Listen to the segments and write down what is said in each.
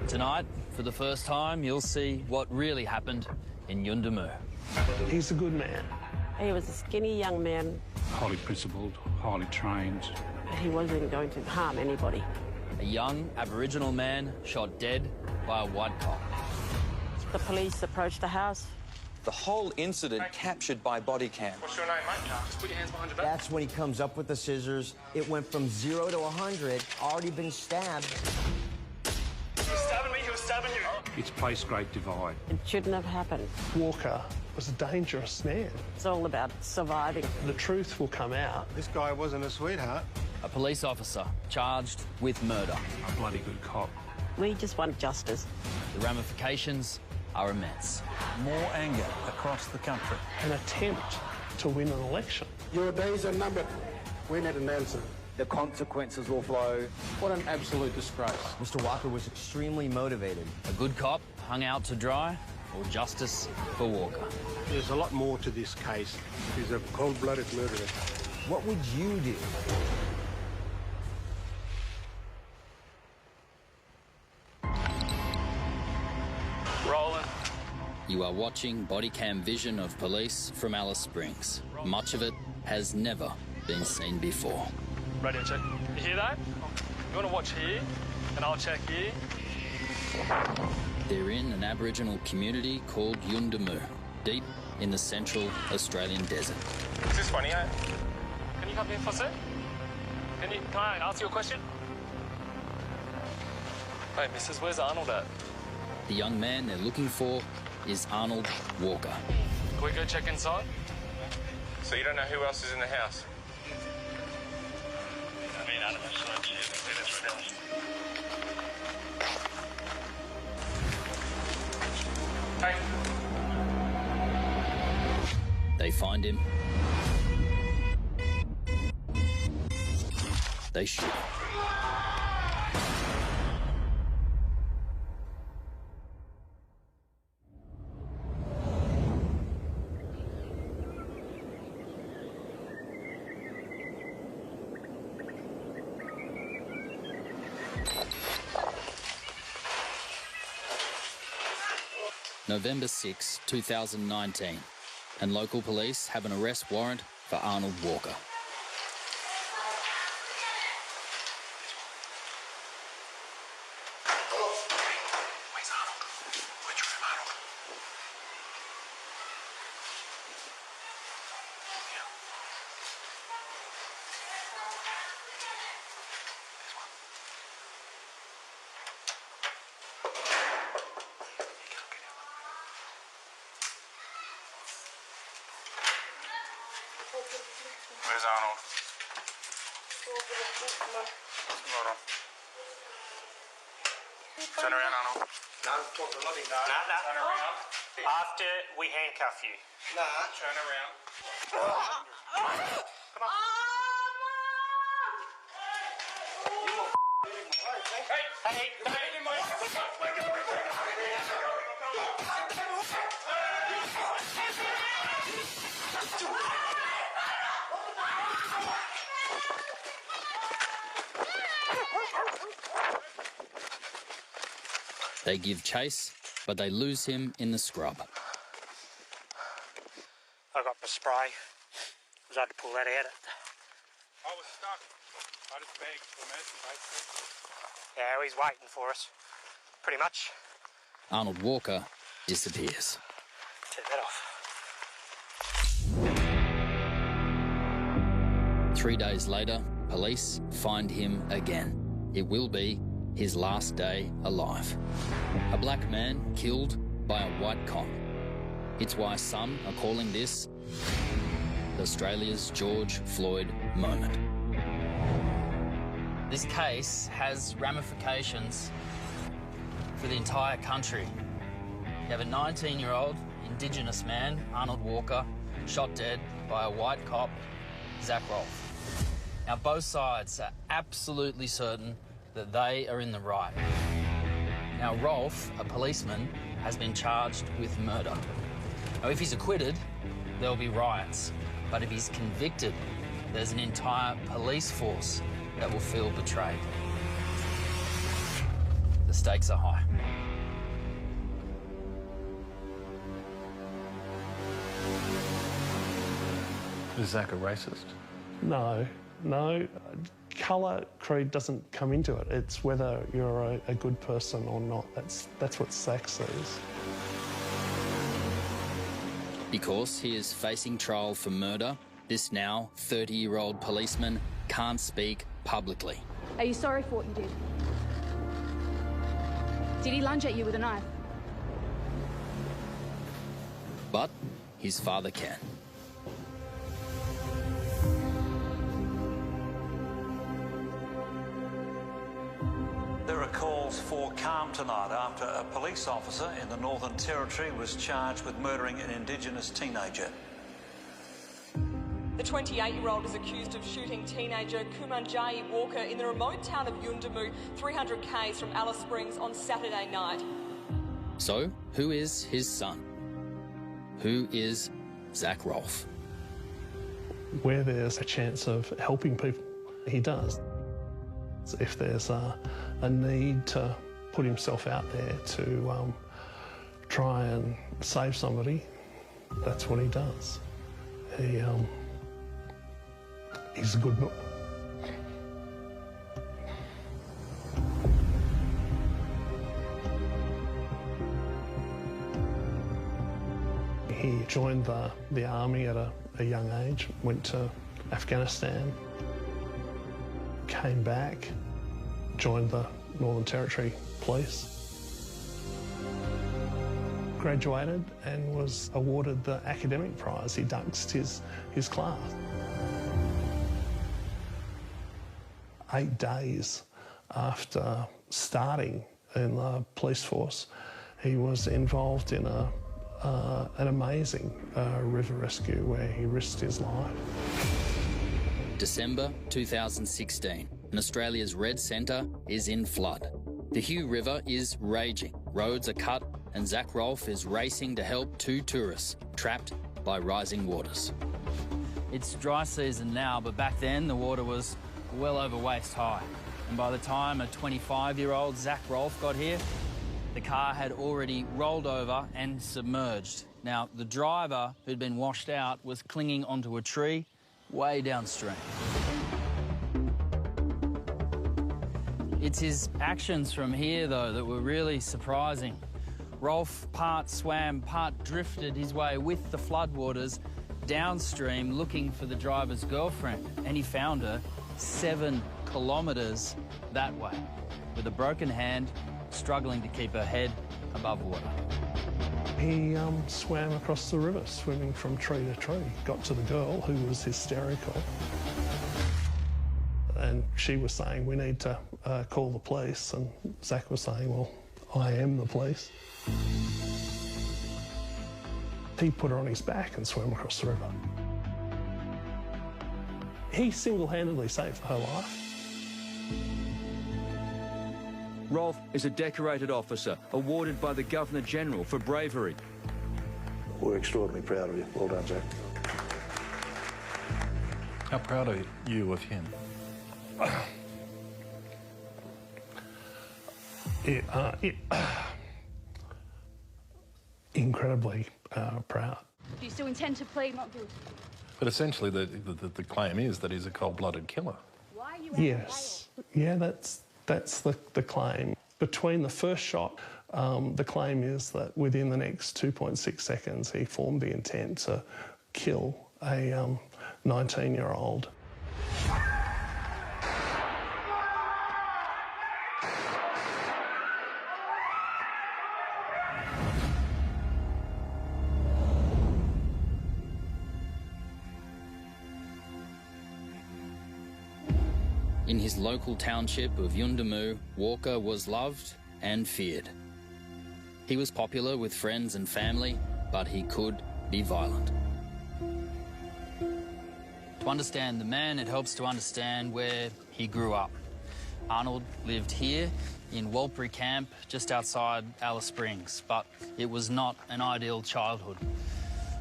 Tonight, for the first time, you'll see what really happened in Yuendamu. He's a good man. He was a skinny young man. Highly principled, highly trained. He wasn't going to harm anybody. A young Aboriginal man shot dead by a white cop. The police approached the house. The whole incident captured by body cam. What's your name, mate? Just put your hands behind your back. That's when he comes up with the scissors. It went from 0 to 100, already been stabbed. He was stabbing me, he was stabbing you. It's placed great divide. It shouldn't have happened. Walker was a dangerous man. It's all about surviving. The truth will come out. This guy wasn't a sweetheart. A police officer charged with murder. A bloody good cop. We just want justice. The ramifications are immense. More anger across the country. An attempt to win an election. Your days are numbered. We need an answer. The consequences will flow. What an absolute disgrace. Mr. Walker was extremely motivated. A good cop hung out to dry, or justice for Walker. There's a lot more to this case. He's a cold-blooded murderer. What would you do? Rolling. You are watching body cam vision of police from Alice Springs. Much of it has never been seen before. Radio check. You hear that? You want to watch here, and I'll check here. They're in an Aboriginal community called Yuendamu, deep in the central Australian desert. Is this funny, eh? Can you come here for a sec? Can I ask you a question? Hey, missus, where's Arnold at? The young man they're looking for is Arnold Walker. Can we go check inside? So you don't know who else is in the house? Hey. They find him. They shoot him. November 6, 2019, and local police have an arrest warrant for Arnold Walker. Where's Arnold? Which room, Arnold? Where's Arnold? Hold on. Turn around, Arnold. No, talk to Lottie. No. Turn around. After we handcuff you. No. Turn around. Come on. Hey, They give chase, but they lose him in the scrub. I got my spray. I was had to pull that out. I was stuck. I just begged for mercy, basically. Yeah, he's waiting for us. Pretty much. Arnold Walker disappears. Take that off. 3 days later, police find him again. It will be his last day alive. A black man killed by a white cop. It's why some are calling this Australia's George Floyd moment. This case has ramifications for the entire country. You have a 19-year-old Indigenous man, Arnold Walker, shot dead by a white cop, Zach Rolfe. Now, both sides are absolutely certain that they are in the right. Now, Rolfe, a policeman, has been charged with murder. Now, if he's acquitted, there'll be riots. But if he's convicted, there's an entire police force that will feel betrayed. The stakes are high. Is Zach a racist? No. Colour, creed doesn't come into it. It's whether you're a good person or not. That's what Zach sees. Because he is facing trial for murder, this now 30-year-old policeman can't speak publicly. Are you sorry for what you did? Did he lunge at you with a knife? But his father can. There are calls for calm tonight after a police officer in the Northern Territory was charged with murdering an Indigenous teenager. The 28-year-old is accused of shooting teenager Kumanjayi Walker in the remote town of Yuendumu, 300 k's from Alice Springs on Saturday night. So, who is his son? Who is Zach Rolfe? Where there's a chance of helping people, he does. If there's a need to put himself out there to try and save somebody, that's what he does. He's a good book. He joined the army at a young age, went to Afghanistan, came back, joined the Northern Territory Police, graduated and was awarded the academic prize. He duxed his class. 8 days after starting in the police force, he was involved in an amazing river rescue where he risked his life. December 2016, and Australia's Red Centre is in flood. The Hugh River is raging, roads are cut, and Zach Rolfe is racing to help 2 tourists trapped by rising waters. It's dry season now, but back then the water was well over waist high. And by the time a 25-year-old Zach Rolfe got here, the car had already rolled over and submerged. Now, the driver, who'd been washed out, was clinging onto a tree way downstream. It's his actions from here, though, that were really surprising. Rolfe part swam, part drifted his way with the floodwaters downstream looking for the driver's girlfriend, and he found her 7 kilometres that way, with a broken hand, struggling to keep her head above water. He swam across the river, swimming from tree to tree, got to the girl, who was hysterical. And she was saying, we need to call the police, and Zach was saying, well, I am the police. He put her on his back and swam across the river. He single-handedly saved her life. Rolfe is a decorated officer awarded by the Governor-General for bravery. We're extraordinarily proud of you. Well done, Jack. How proud are you of him? Incredibly proud. Do you still intend to plead not guilty? But essentially the claim is that he's a cold-blooded killer. Why are you Yes. Yeah, that's the claim. Between the first shot, the claim is that within the next 2.6 seconds, he formed the intent to kill a 19-year-old. In his local township of Yuendumu, Walker was loved and feared. He was popular with friends and family, but he could be violent. To understand the man, it helps to understand where he grew up. Arnold lived here in Walbury Camp, just outside Alice Springs, but it was not an ideal childhood.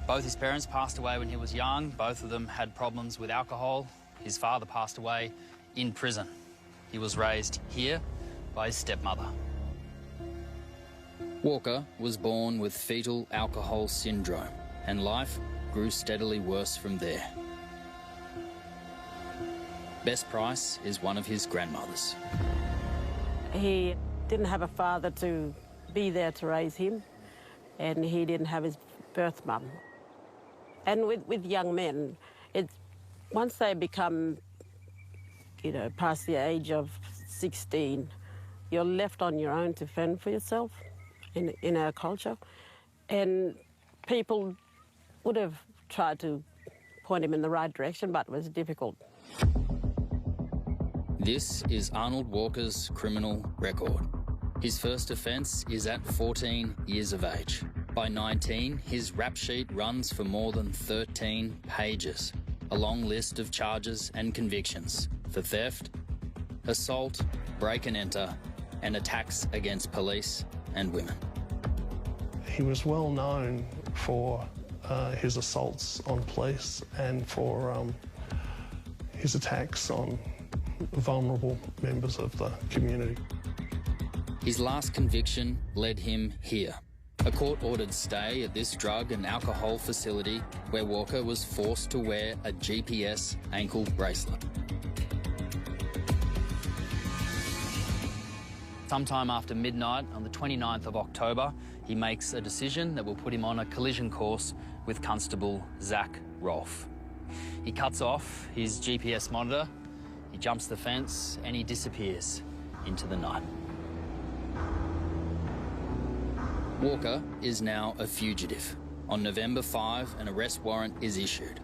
Both his parents passed away when he was young. Both of them had problems with alcohol. His father passed away in prison. He was raised here by his stepmother. Walker was born with fetal alcohol syndrome, and life grew steadily worse from there. Best Price is one of his grandmothers. He didn't have a father to be there to raise him, and he didn't have his birth mum. And with young men, once they become, past the age of 16, you're left on your own to fend for yourself in our culture. And people would have tried to point him in the right direction, but it was difficult. This is Arnold Walker's criminal record. His first offence is at 14 years of age. By 19, his rap sheet runs for more than 13 pages. A long list of charges and convictions for theft, assault, break and enter, and attacks against police and women. He was well known for his assaults on police and for his attacks on vulnerable members of the community. His last conviction led him here. A court-ordered stay at this drug and alcohol facility where Walker was forced to wear a GPS ankle bracelet. Sometime after midnight on the 29th of October, he makes a decision that will put him on a collision course with Constable Zach Rolfe. He cuts off his GPS monitor, he jumps the fence, and he disappears into the night. Walker is now a fugitive. On November 5, an arrest warrant is issued.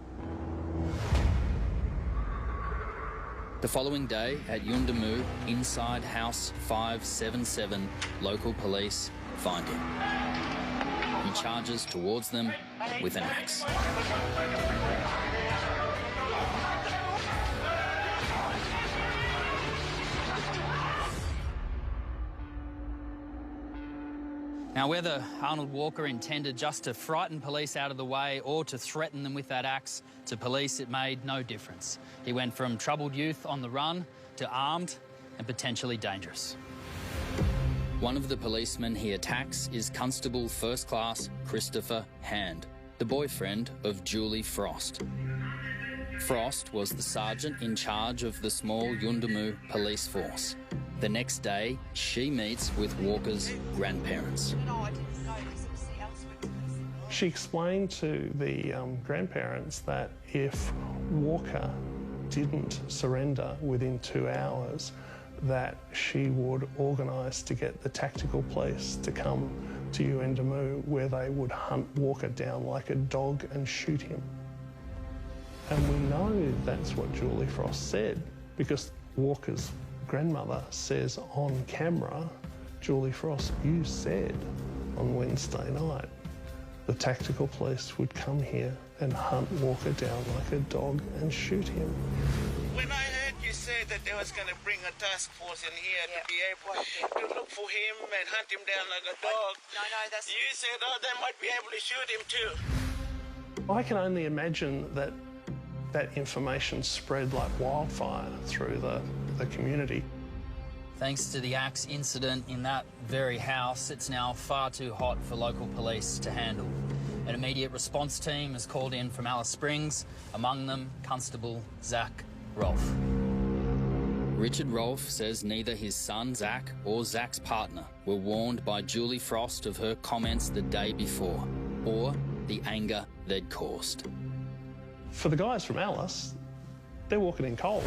The following day at Yuendumu, inside House 577, local police find him. He charges towards them with an axe. Now, whether Arnold Walker intended just to frighten police out of the way or to threaten them with that axe, to police it made no difference. He went from troubled youth on the run to armed and potentially dangerous. One of the policemen he attacks is Constable First Class Christopher Hand, the boyfriend of Julie Frost. Frost was the sergeant in charge of the small Yuendumu police force. The next day, she meets with Walker's grandparents. She explained to the grandparents that if Walker didn't surrender within 2 hours, that she would organise to get the tactical police to come to Yuendumu, where they would hunt Walker down like a dog and shoot him. And we know that's what Julie Frost said, because Walker's grandmother says on camera, Julie Frost, you said on Wednesday night the tactical police would come here and hunt Walker down like a dog and shoot him. When I heard you say that they was going to bring a task force in here to be able to look for him and hunt him down like a dog, that's... You said, oh, they might be able to shoot him too. I can only imagine that that information spread like wildfire through the community. Thanks to the axe incident in that very house, it's now far too hot for local police to handle. An immediate response team is called in from Alice Springs, among them Constable Zach Rolfe. Richard Rolfe says neither his son Zach or Zach's partner were warned by Julie Frost of her comments the day before, or the anger they'd caused. For the guys from Alice, they're walking in cold.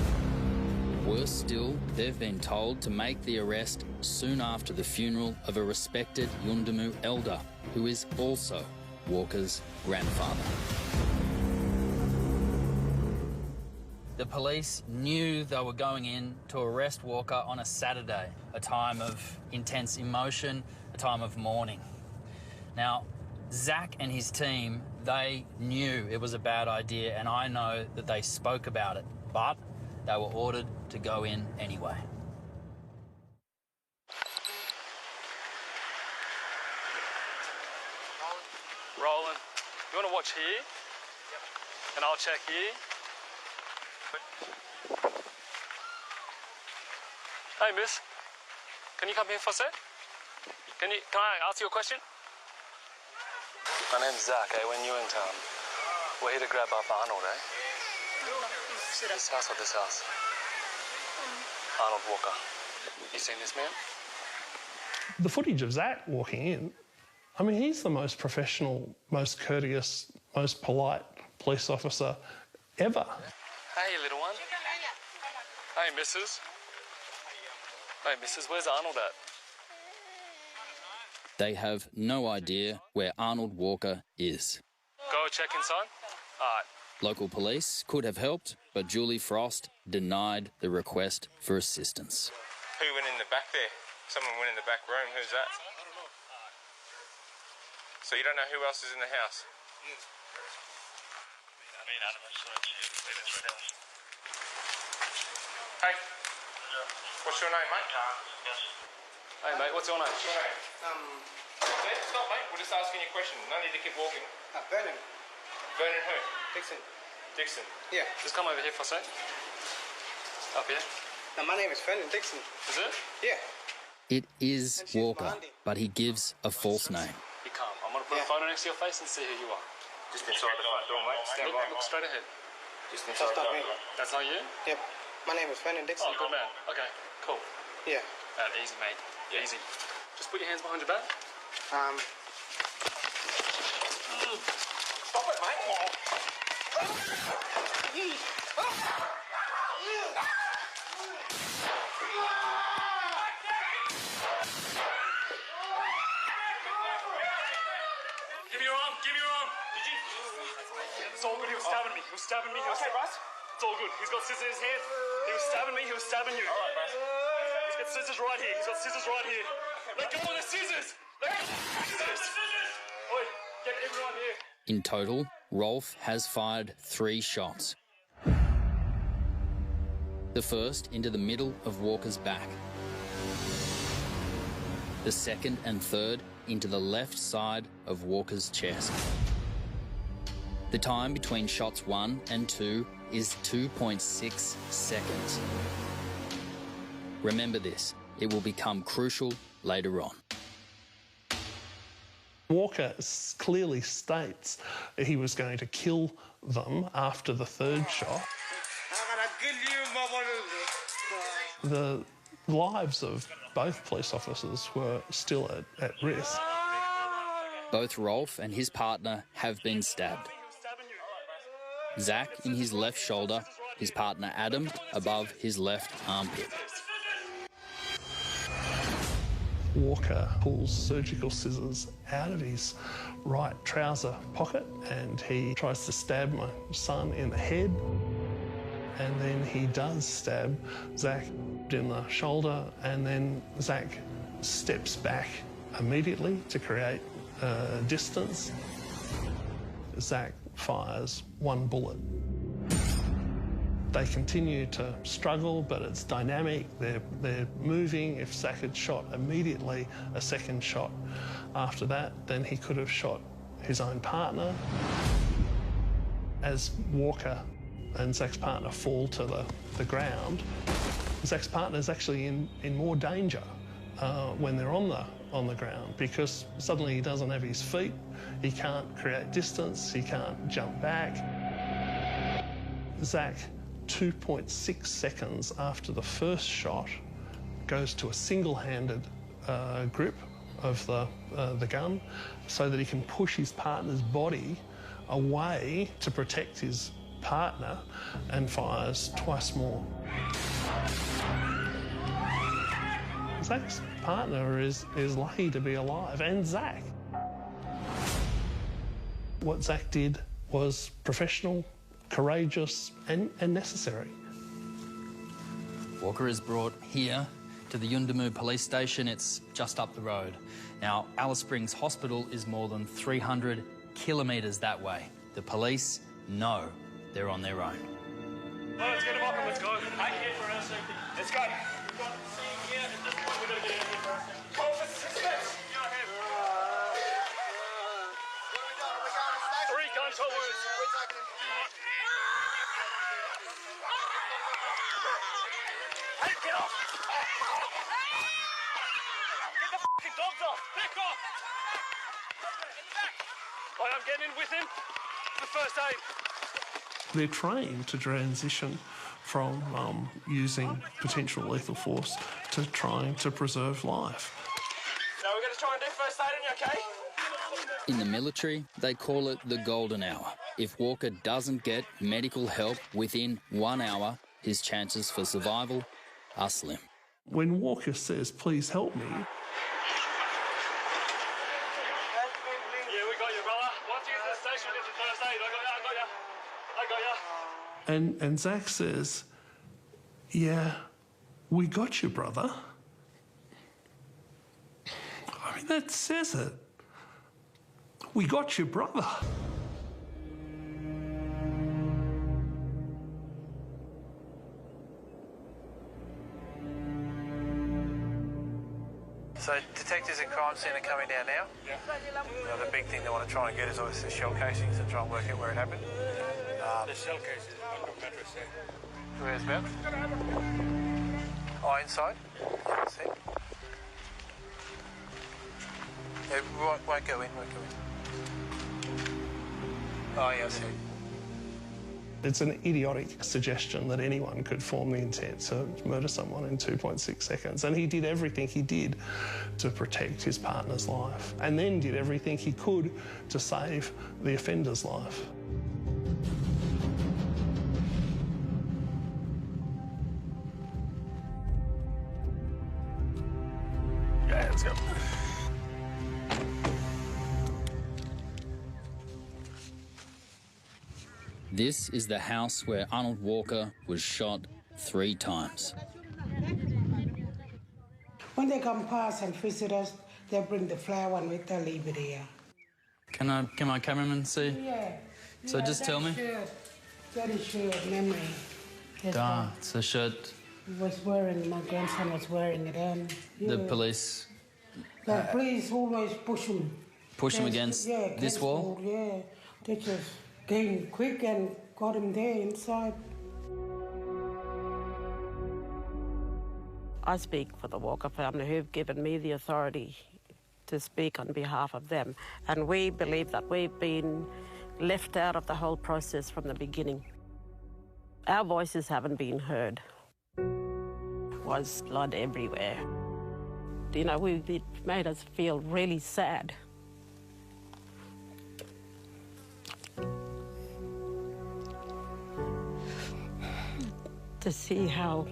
Worse still, they've been told to make the arrest soon after the funeral of a respected Yuendumu elder, who is also Walker's grandfather. The police knew they were going in to arrest Walker on a Saturday, a time of intense emotion, a time of mourning. Now, Zach and his team, they knew it was a bad idea, and I know that they spoke about it, but they were ordered to go in anyway. Rolling. You want to watch here? Yep. And I'll check here. Hey, miss. Can you come here for a sec? Can I ask you a question? My name's Zach, When you in town? We're here to grab up Arnold, This house or this house? Arnold Walker. You seen this man? The footage of Zach walking in, I mean, he's the most professional, most courteous, most polite police officer ever. Hey, little one. Hey, missus. Hey, missus, where's Arnold at? They have no idea where Arnold Walker is. Go check inside? All right. Local police could have helped, but Julie Frost denied the request for assistance. Who went in the back there? Someone went in the back room. Who's that? So you don't know who else is in the house? Hey, what's your name, mate? Hey, mate, what's your name? What's your name? Stop, mate. We're just asking you a question. No need to keep walking. Vernon. Vernon who? Dixon. Dixon. Yeah. Just come over here for a sec. Up here. Now, my name is Vernon Dixon. Is it? Yeah. It is Walker, but he gives a false name. Be calm. I'm going to put a photo next to your face and see who you are. Just inside the front door, mate. Stand by. Look straight ahead. Just inside the front door. That's not you? Yep. My name is Vernon Dixon. Oh, good man. Okay, cool. Yeah. Easy, mate. Yeah. Easy. Just put your hands behind your back. Stop it, mate. Give me your arm. Give me your arm. Did you? It's all good. He was stabbing me. He was stabbing me. Okay, Bryce. It's all good. He's got scissors in his hand. He was stabbing me. He was stabbing you. All right, Bryce. He's got scissors right here. He's got scissors right here. Let go of the scissors. Let go of the scissors. Oi, get everyone here. In total, Rolfe has fired 3 shots. The first into the middle of Walker's back. The second and third into the left side of Walker's chest. The time between shots 1 and 2 is 2.6 seconds. Remember this, it will become crucial later on. Walker clearly states he was going to kill them after the third shot. The lives of both police officers were still at risk. Both Rolfe and his partner have been stabbed. Zach in his left shoulder, his partner Adam above his left armpit. Walker pulls surgical scissors out of his right trouser pocket and he tries to stab my son in the head. And then he does stab Zach in the shoulder, and then Zach steps back immediately to create distance. Zach fires 1 bullet. They continue to struggle, but it's dynamic. They're moving. If Zach had shot immediately a second shot after that, then he could have shot his own partner. As Walker and Zach's partner fall to the ground, Zach's partner is actually in more danger when they're on the ground, because suddenly he doesn't have his feet, he can't create distance, he can't jump back. Zach, 2.6 seconds after the first shot, goes to a single-handed grip of the gun so that he can push his partner's body away to protect his partner, and fires twice more. Zach's partner is lucky to be alive, and Zach. What Zach did was professional, courageous, and necessary. Walker is brought here to the Yuendumu police station. It's just up the road. Now, Alice Springs Hospital is more than 300 kilometres that way. The police know they're on their own. Oh, let's get him up and let's go. I here for our safety. Let's go. We've got the scene here at this point. We've got to get out of here for our safety. Call for suspects. Go ahead. 3 gunshot wounds. Hey, get off! Get the fucking dogs off! Back off! Right, I'm getting in with him. The first aid. They're trained to transition from using potential lethal force to trying to preserve life. Now we're going to try and do first aid on you, okay? In the military, they call it the golden hour. If Walker doesn't get medical help within 1 hour, his chances for survival are slim. When Walker says, "Please help me," Yeah, we got you, brother. Once you get to the station, get your first aid. I got you. and Zach says, "Yeah, we got you, brother." I mean, that says it. We got you, brother. So detectives and crime scene are coming down now. Yeah. The big thing they want to try and get is obviously the shell casings and try and work out where it happened. The shell case is under mattress there. Where's about? Oh, inside? Yeah, I see. It won't go in, Oh, yeah, I see. It's an idiotic suggestion that anyone could form the intent to murder someone in 2.6 seconds. And he did everything he did to protect his partner's life, and then did everything he could to save the offender's life. Yeah, let's go. This is the house where Arnold Walker was shot 3 times. When they come past and visit us, they bring the flower and they leave it here. Can my cameraman see? Yeah. So just tell me. That is shirt, memory. It's a shirt. He was wearing, my grandson was wearing it, and The police the police always push him. push him against this wall? Yeah, they just came quick and got him there inside. I speak for the Walker family, who've given me the authority to speak on behalf of them. And we believe that we've been left out of the whole process from the beginning. Our voices haven't been heard. There was blood everywhere. You know, it made us feel really sad. To see how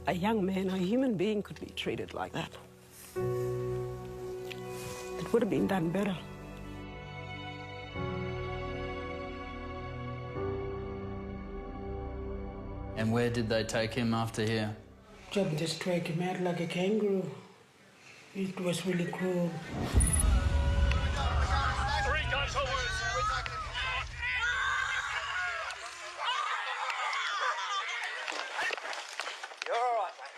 a young man, a human being, could be treated like that. It would have been done better. And where did they take him after here? Just drag him out like a kangaroo. It was really cruel. 3 guns forward. You're all right, mate.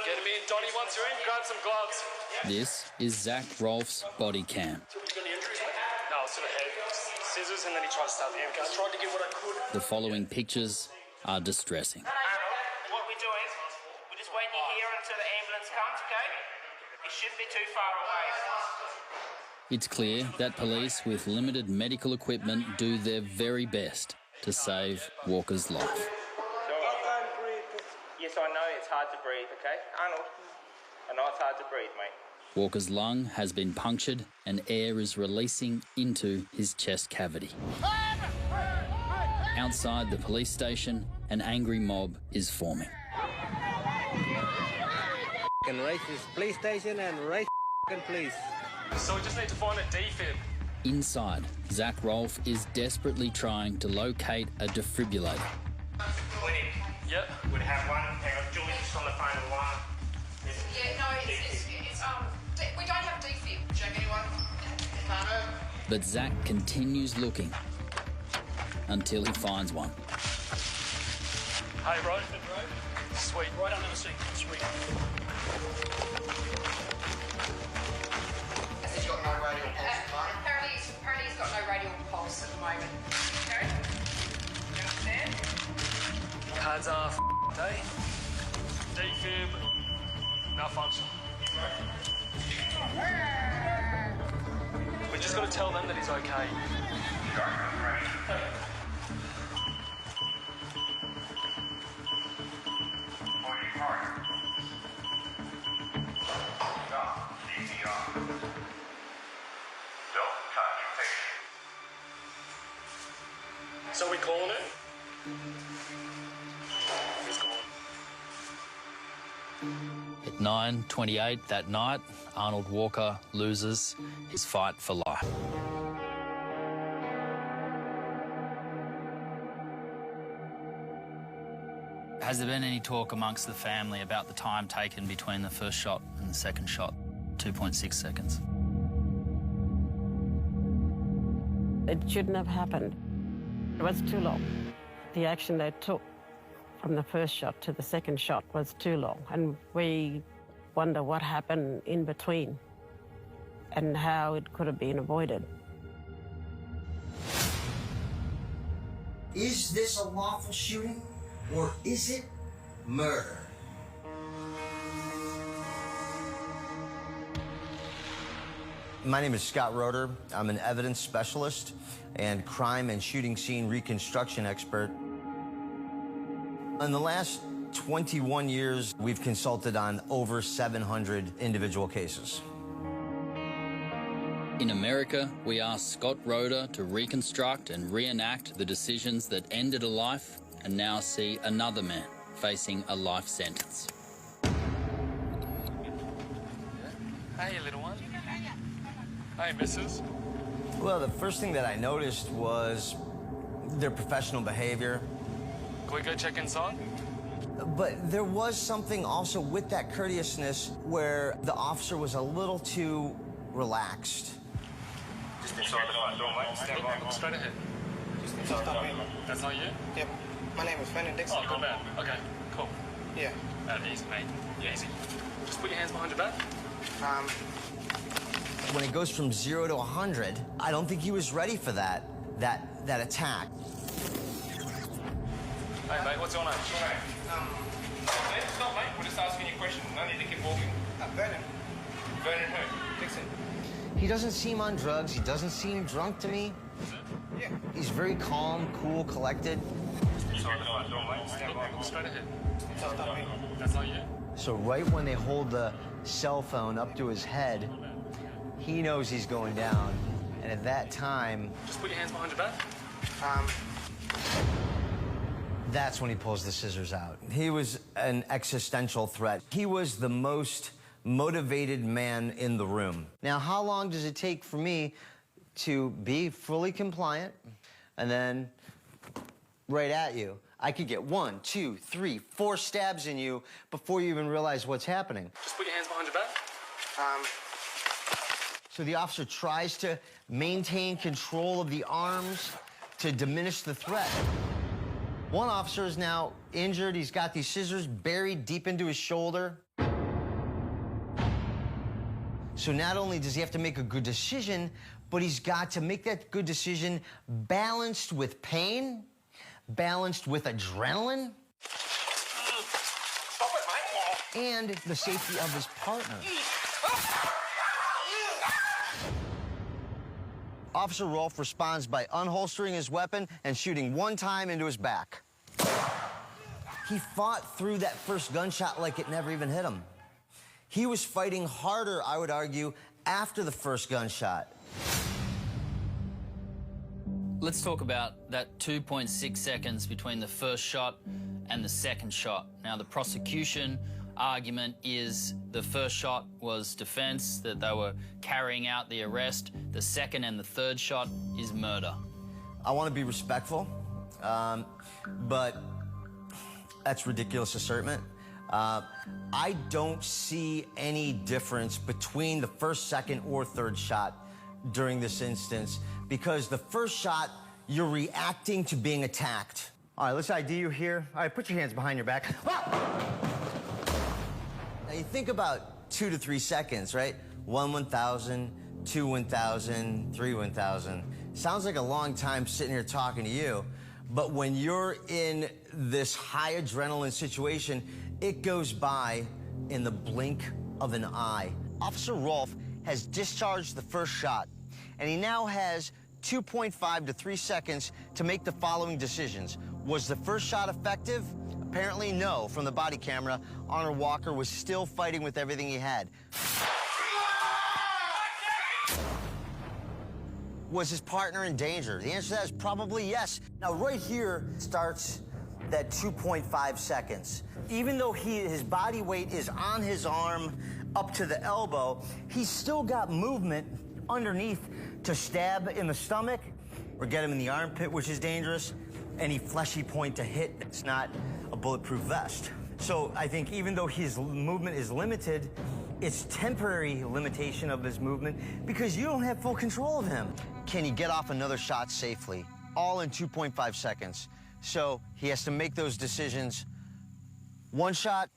Get him in. Donnie, once you're in, grab some gloves. This is Zach Rolfe's body cam. You got any injuries, mate? No, it's to the head. Scissors, and then he tried to stab the ambulance. I tried to get what I could. The following pictures are distressing. What we're doing, we're just waiting you here until the ambulance comes, okay? It shouldn't be too far away. It's clear that police with limited medical equipment do their very best to save Walker's life. Yes, I know it's hard to breathe, okay? Arnold, I know it's hard to breathe, mate. Walker's lung has been punctured and air is releasing into his chest cavity. Outside the police station, an angry mob is forming. Can race this police station and race police. So we just need to find a defib. Inside, Zach Rolfe is desperately trying to locate a defibrillator. Clinic. Yep. We'd have one. Hang on, Julie's just on the phone with one. Yeah, no, it's we don't have defib. Do you have anyone? But Zach continues looking until he finds one. Hey, bro. Sweet. Right under the seat. Sweet. He's got no radial pulse. Apparently he's got no radial pulse at the moment. Okay? You understand? Pads are day. Defib. Malfunction. We're just got to tell them that he's okay. So we calling it? He's gone. At 9:28 that night, Arnold Walker loses his fight for life. Has there been any talk amongst the family about the time taken between the first shot and the second shot? 2.6 seconds. It shouldn't have happened. It was too long. The action they took from the first shot to the second shot was too long, and we wonder what happened in between and how it could have been avoided. Is this a lawful shooting, or is it murder? My name is Scott Roeder. I'm an evidence specialist and crime and shooting scene reconstruction expert. In the last 21 years, we've consulted on over 700 individual cases. In America, we asked Scott Roeder to reconstruct and reenact the decisions that ended a life and now see another man facing a life sentence. Hey, little one. Hey, missus. Well, the first thing that I noticed was their professional behavior. Can we go check inside? But there was something also with that courteousness where the officer was a little too relaxed. Just inside the front door, mate. Stand by. Look straight ahead. Just inside the front door. That's not you? Yep. My name is Fenton Dixon. Oh, good man. Okay, cool. Yeah. Easy, mate. Yeah, easy. Just put your hands behind your back. When it goes from 0 to 100, I don't think he was ready for that attack. Hey, mate, what's your name? Stop, mate. We're just asking you a question. No need to keep walking. Vernon. Vernon who? Dixon. He doesn't seem on drugs. He doesn't seem drunk to me. Yeah. He's very calm, cool, collected. Inside the front door, mate. Stand by. Look straight ahead. That's not you? So right when they hold the cell phone up to his head, he knows he's going down. And at that time... Just put your hands behind your back. That's when he pulls the scissors out. He was an existential threat. He was the most motivated man in the room. Now, how long does it take for me to be fully compliant and then right at you? I could get 1, 2, 3, 4 stabs in you before you even realize what's happening. Just put your hands behind your back. So the officer tries to maintain control of the arms to diminish the threat. One officer is now injured. He's got these scissors buried deep into his shoulder. So not only does he have to make a good decision, but he's got to make that good decision balanced with pain, balanced with adrenaline, Stop it, mate. and the safety of his partner. Officer Rolfe responds by unholstering his weapon and shooting 1 time into his back. He fought through that first gunshot like it never even hit him. He was fighting harder, I would argue, after the first gunshot. Let's talk about that 2.6 seconds between the first shot and the second shot. Now, the prosecution argument is the first shot was defense, that they were carrying out the arrest. The second and the third shot is murder. I want to be respectful, but that's ridiculous assertment. I don't see any difference between the first, second, or third shot during this instance, because the first shot, you're reacting to being attacked. All right, let's ID you here. All right, put your hands behind your back. Ah! Now, you think about 2 to 3 seconds, right? 1 1,000, 2 1,000, 3 1,000. Sounds like a long time sitting here talking to you, but when you're in this high adrenaline situation, it goes by in the blink of an eye. Officer Rolfe has discharged the first shot, and he now has 2.5 to 3 seconds to make the following decisions. Was the first shot effective? Apparently no. From the body camera, Arnold Walker was still fighting with everything he had. Was his partner in danger? The answer to that is probably yes. Now, right here starts that 2.5 seconds. Even though his body weight is on his arm up to the elbow, he's still got movement underneath to stab in the stomach or get him in the armpit, which is dangerous. Any fleshy point to hit that's not a bulletproof vest. So I think even though his movement is limited, it's temporary limitation of his movement because you don't have full control of him. Can he get off another shot safely? All in 2.5 seconds. So he has to make those decisions. One shot.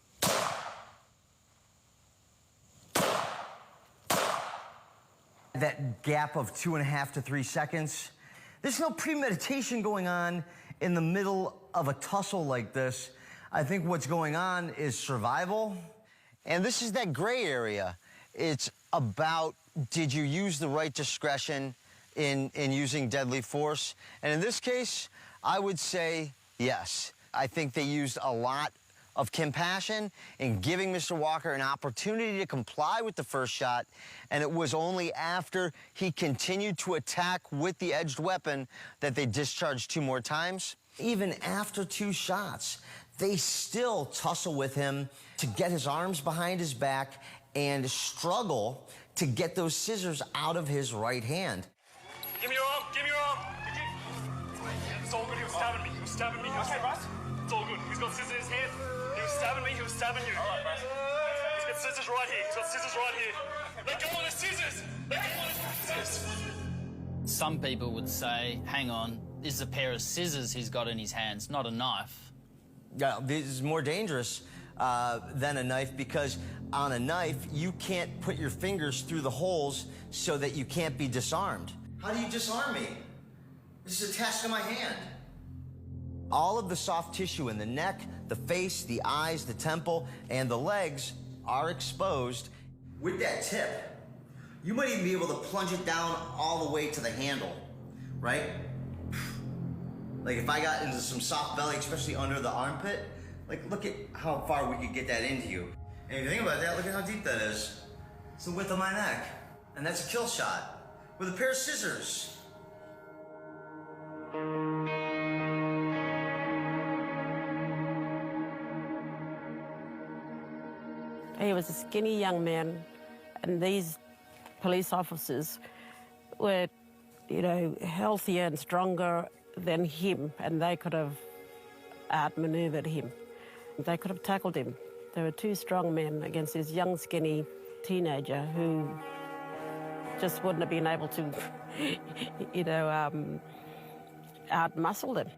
That gap of 2.5 to 3 seconds. There's no premeditation going on in the middle of a tussle like this. I think what's going on is survival. And this is that gray area. It's about, did you use the right discretion in using deadly force? And in this case, I would say yes. I think they used a lot of compassion in giving Mr. Walker an opportunity to comply with the first shot, and it was only after he continued to attack with the edged weapon that they discharged 2 more times. Even after 2 shots, they still tussle with him to get his arms behind his back and struggle to get those scissors out of his right hand. Give me your arm, give me your arm. It's all good, he was stabbing me, Okay, Bryce? It's all good. He's got scissors in his hand. He was stabbing me, he was stabbing you. All right, Bryce. He's got scissors right here, he's got scissors right here. Let go of the scissors! Let go of the scissors! Some people would say, hang on, this is a pair of scissors he's got in his hands, not a knife. Yeah, this is more dangerous than a knife because on a knife, you can't put your fingers through the holes so that you can't be disarmed. How do you disarm me? This is attached to my hand. All of the soft tissue in the neck, the face, the eyes, the temple, and the legs are exposed. With that tip, you might even be able to plunge it down all the way to the handle, right? Like if I got into some soft belly, especially under the armpit, like look at how far we could get that into you. And if you think about that, look at how deep that is. It's the width of my neck. And that's a kill shot with a pair of scissors. He was a skinny young man, and these police officers were, you know, healthier and stronger than him, and they could have outmaneuvered him. They could have tackled him. They were 2 strong men against this young, skinny teenager who just wouldn't have been able to, you know, outmuscle them.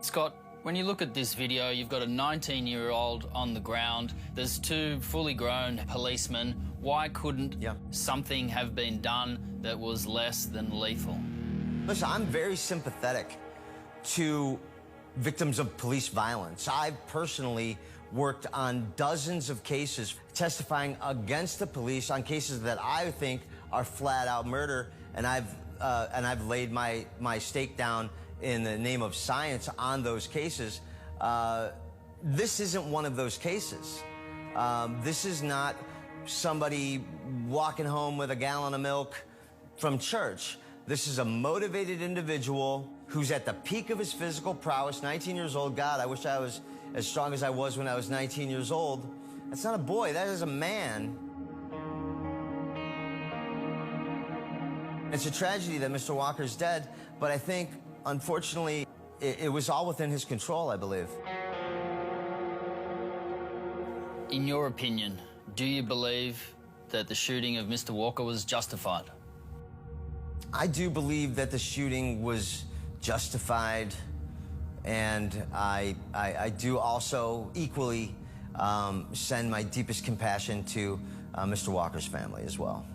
Scott, when you look at this video, you've got a 19-year-old on the ground. There's 2 fully grown policemen. Why couldn't something have been done that was less than lethal? Listen, I'm very sympathetic to victims of police violence. I've personally worked on dozens of cases testifying against the police on cases that I think are flat-out murder, and I've laid my stake down in the name of science on those cases. This isn't one of those cases. This is not somebody walking home with a gallon of milk from church. This is a motivated individual who's at the peak of his physical prowess, 19 years old. God, I wish I was as strong as I was when I was 19 years old. That's not a boy, that is a man. It's a tragedy that Mr. Walker's dead, but I think, unfortunately, it was all within his control, I believe. In your opinion, do you believe that the shooting of Mr. Walker was justified? I do believe that the shooting was justified, and I do also equally send my deepest compassion to Mr. Walker's family as well.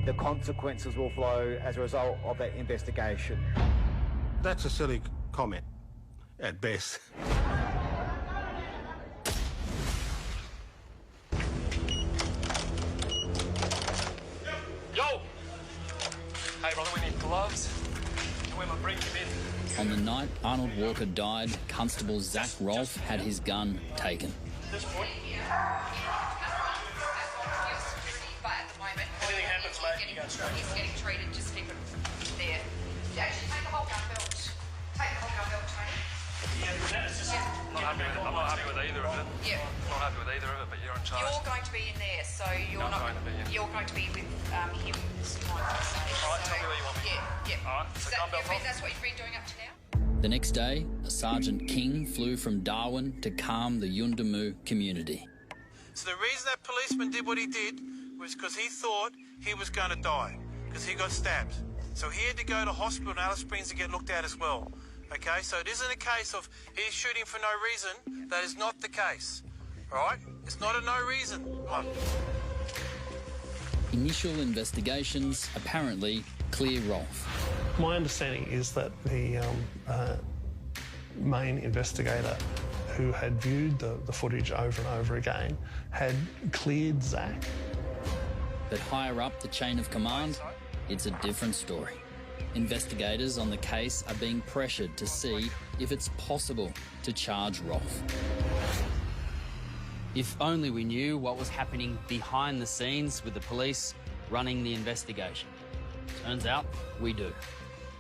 The consequences will flow as a result of that investigation. That's a silly comment, at best. Hey, brother, we need gloves. And when I bring him in. On the night Arnold Walker died, Constable Zach Rolfe had his gun taken. This point. Anything happens, mate, you go straight. He's getting treated, just keep it there. Actually, take the whole gun belt. Take the whole gun belt, Tony. Yeah, that's just... I'm not happy with either of it. Yeah. I'm not happy with either of it, but you're in charge. You're going to be in there, so you're I'm not... going to be, yeah. You're going to be with him this time, so... All right, tell me where you want me. Yeah. All right, so gun belt off. That's what you've been doing up to now? The next day, Sergeant King flew from Darwin to calm the Yundamu community. So the reason that policeman did what he did was because he thought he was going to die, because he got stabbed. So he had to go to hospital in Alice Springs to get looked at as well. Okay, so it isn't a case of he's shooting for no reason. That is not the case. All right? It's not a no reason. Initial investigations apparently clear Rolfe. My understanding is that the main investigator who had viewed the footage over and over again had cleared Zach. But higher up the chain of command, it's a different story. Investigators on the case are being pressured to see if it's possible to charge Rolfe. If only we knew what was happening behind the scenes with the police running the investigation. Turns out we do.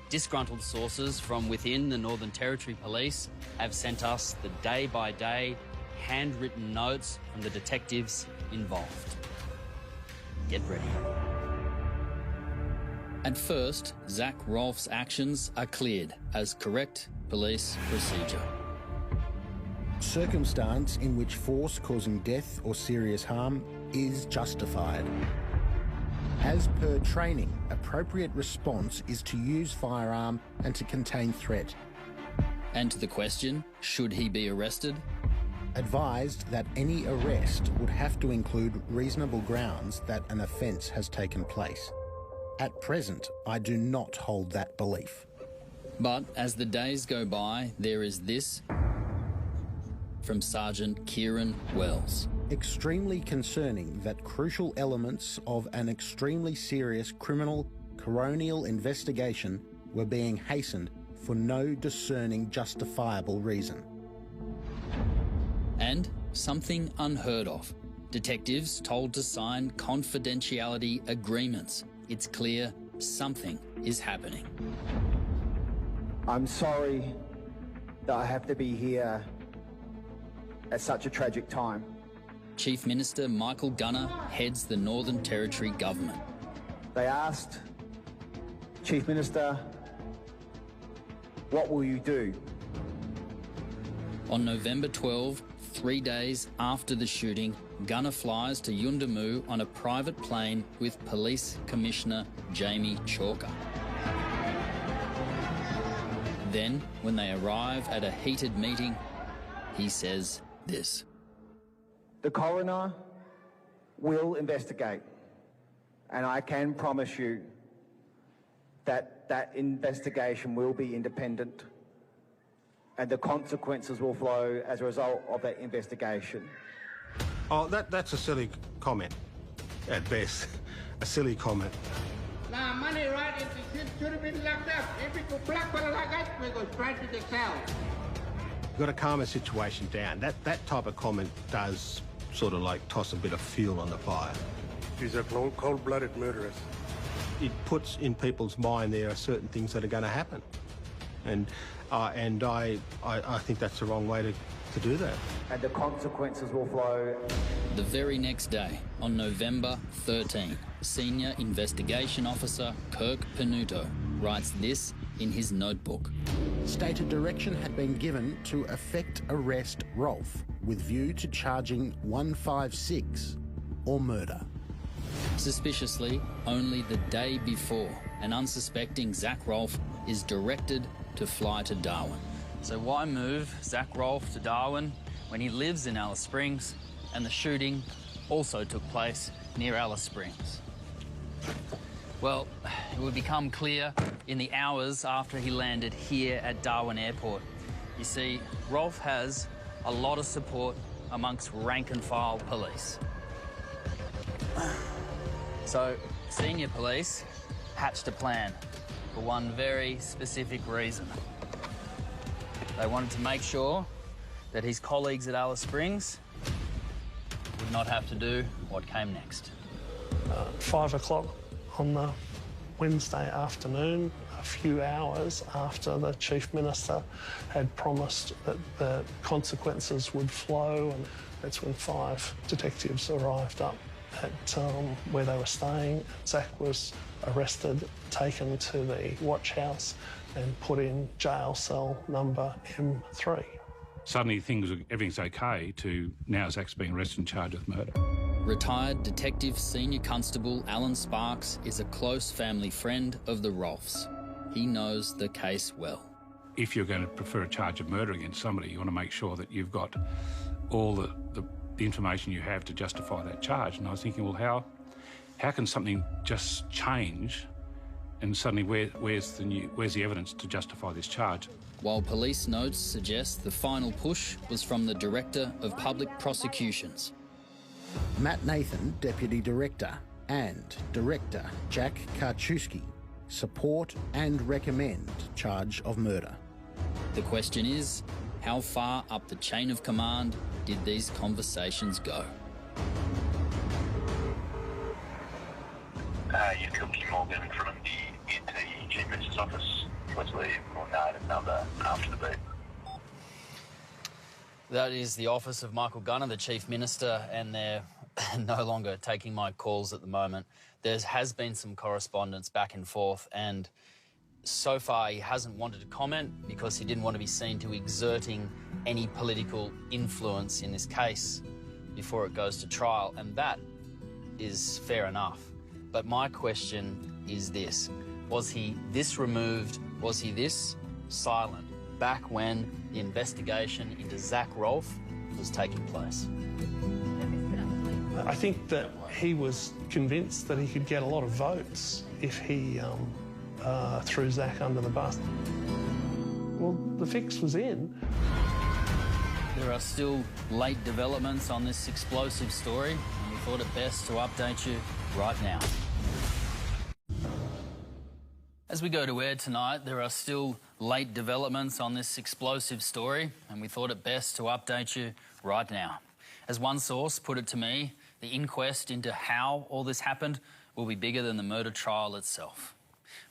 Disgruntled sources from within the Northern Territory Police have sent us the day-by-day handwritten notes from the detectives involved. Get ready. At first, Zach Rolfe's actions are cleared as correct police procedure. Circumstance in which force causing death or serious harm is justified. As per training, appropriate response is to use firearm and to contain threat. And to the question, should he be arrested? Advised that any arrest would have to include reasonable grounds that an offence has taken place. At present, I do not hold that belief. But as the days go by, there is this from Sergeant Kieran Wells. Extremely concerning that crucial elements of an extremely serious criminal coronial investigation were being hastened for no discerning justifiable reason. And something unheard of. Detectives told to sign confidentiality agreements. It's clear something is happening. I'm sorry that I have to be here at such a tragic time. Chief Minister Michael Gunner heads the Northern Territory government. They asked, Chief Minister, what will you do? On November 12, 3 days after the shooting, Gunner flies to Yundamu on a private plane with Police Commissioner Jamie Chalker. Then, when they arrive at a heated meeting, he says this. The coroner will investigate, and I can promise you that that investigation will be independent and the consequences will flow as a result of that investigation. Oh, that's a silly comment, at best. A silly comment. Now, money right into should have been locked up. If it could black people like us, we go straight to the cell. You've got to calm a situation down. That type of comment does sort of like toss a bit of fuel on the fire. He's a cold-blooded murderer. It puts in people's mind there are certain things that are going to happen. And I think that's the wrong way to do that. And the consequences will flow. The very next day, on November 13, Senior Investigation Officer Kirk Penuto writes this in his notebook. Stated direction had been given to effect arrest Rolfe with view to charging 156 or murder. Suspiciously, only the day before, an unsuspecting Zach Rolfe is directed to fly to Darwin. So why move Zach Rolfe to Darwin when he lives in Alice Springs and the shooting also took place near Alice Springs? Well, it would become clear in the hours after he landed here at Darwin Airport. You see, Rolfe has a lot of support amongst rank-and-file police. So, senior police hatched a plan for one very specific reason. They wanted to make sure that his colleagues at Alice Springs would not have to do what came next. 5 o'clock on the Wednesday afternoon, a few hours after the Chief Minister had promised that the consequences would flow, and that's when 5 detectives arrived up at where they were staying. Zach was arrested, taken to the watch house and put in jail cell number M3. Suddenly everything's okay to now Zach's being arrested and charged with murder. Retired Detective Senior Constable Alan Sparks is a close family friend of the Rolfes. He knows the case well. If you're going to prefer a charge of murder against somebody, you want to make sure that you've got all the information you have to justify that charge. And I was thinking, well, how can something just change and suddenly where's the evidence to justify this charge? While police notes suggest the final push was from the Director of Public Prosecutions. Matt Nathan, Deputy Director, and Director Jack Karczewski support and recommend charge of murder. The question is, how far up the chain of command did these conversations go? You've got Kim Morgan from the Chief Minister's office. Wesley will know the number after the beep. That is the office of Michael Gunner, the Chief Minister, and they're no longer taking my calls at the moment. There has been some correspondence back and forth, and so far he hasn't wanted to comment because he didn't want to be seen to exerting any political influence in this case before it goes to trial, and that is fair enough. But my question is this: was he this removed, was he this silent back when the investigation into Zach Rolfe was taking place? I think that he was convinced that he could get a lot of votes if he threw Zach under the bus. Well, the fix was in. There are still late developments on this explosive story, and we thought it best to update you right now. As we go to air tonight, there are still late developments on this explosive story, and we thought it best to update you right now. As one source put it to me, the inquest into how all this happened will be bigger than the murder trial itself.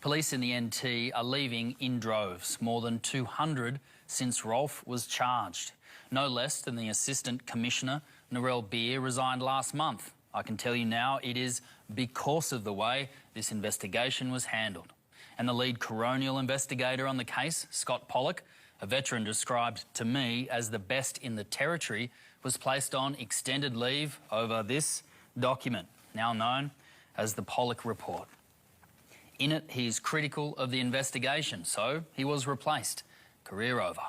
Police in the NT are leaving in droves, more than 200 since Rolfe was charged. No less than the Assistant Commissioner, Narelle Beer, resigned last month. I can tell you now it is because of the way this investigation was handled. And the lead coronial investigator on the case, Scott Pollock, a veteran described to me as the best in the territory, was placed on extended leave over this document, now known as the Pollock Report. In it, he is critical of the investigation, so he was replaced. Career over.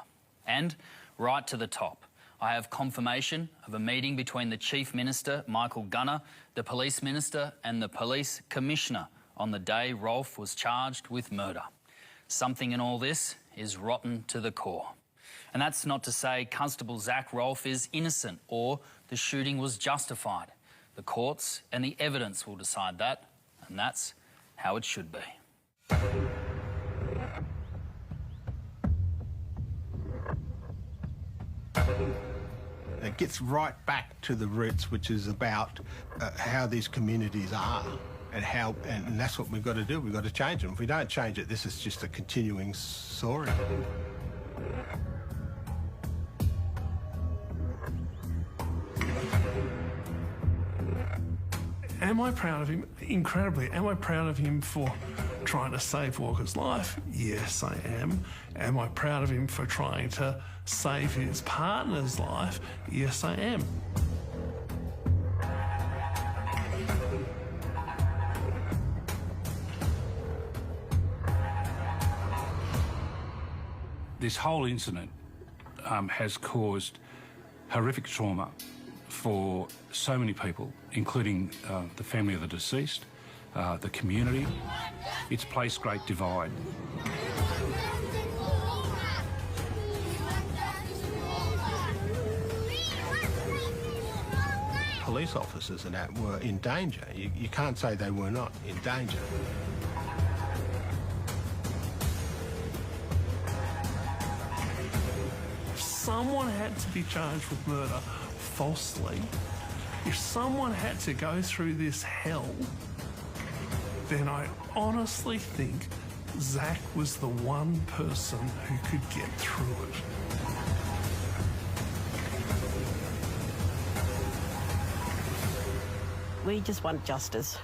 And right to the top, I have confirmation of a meeting between the Chief Minister, Michael Gunner, the Police Minister and the Police Commissioner on the day Rolfe was charged with murder. Something in all this is rotten to the core. And that's not to say Constable Zach Rolfe is innocent or the shooting was justified. The courts and the evidence will decide that, and that's how it should be. It gets right back to the roots, which is about how these communities are and that's what we've got to do. We've got to change them. If we don't change it, this is just a continuing story. Am I proud of him? Incredibly. Am I proud of him for trying to save Walker's life? Yes, I am. Am I proud of him for trying to save his partner's life? Yes, I am. This whole incident has caused horrific trauma for so many people, including the family of the deceased, the community. It's placed great divide. Police officers and that were in danger. You can't say they were not in danger. someone had to be charged with murder falsely, if someone had to go through this hell, then I honestly think Zach was the one person who could get through it. We just want justice.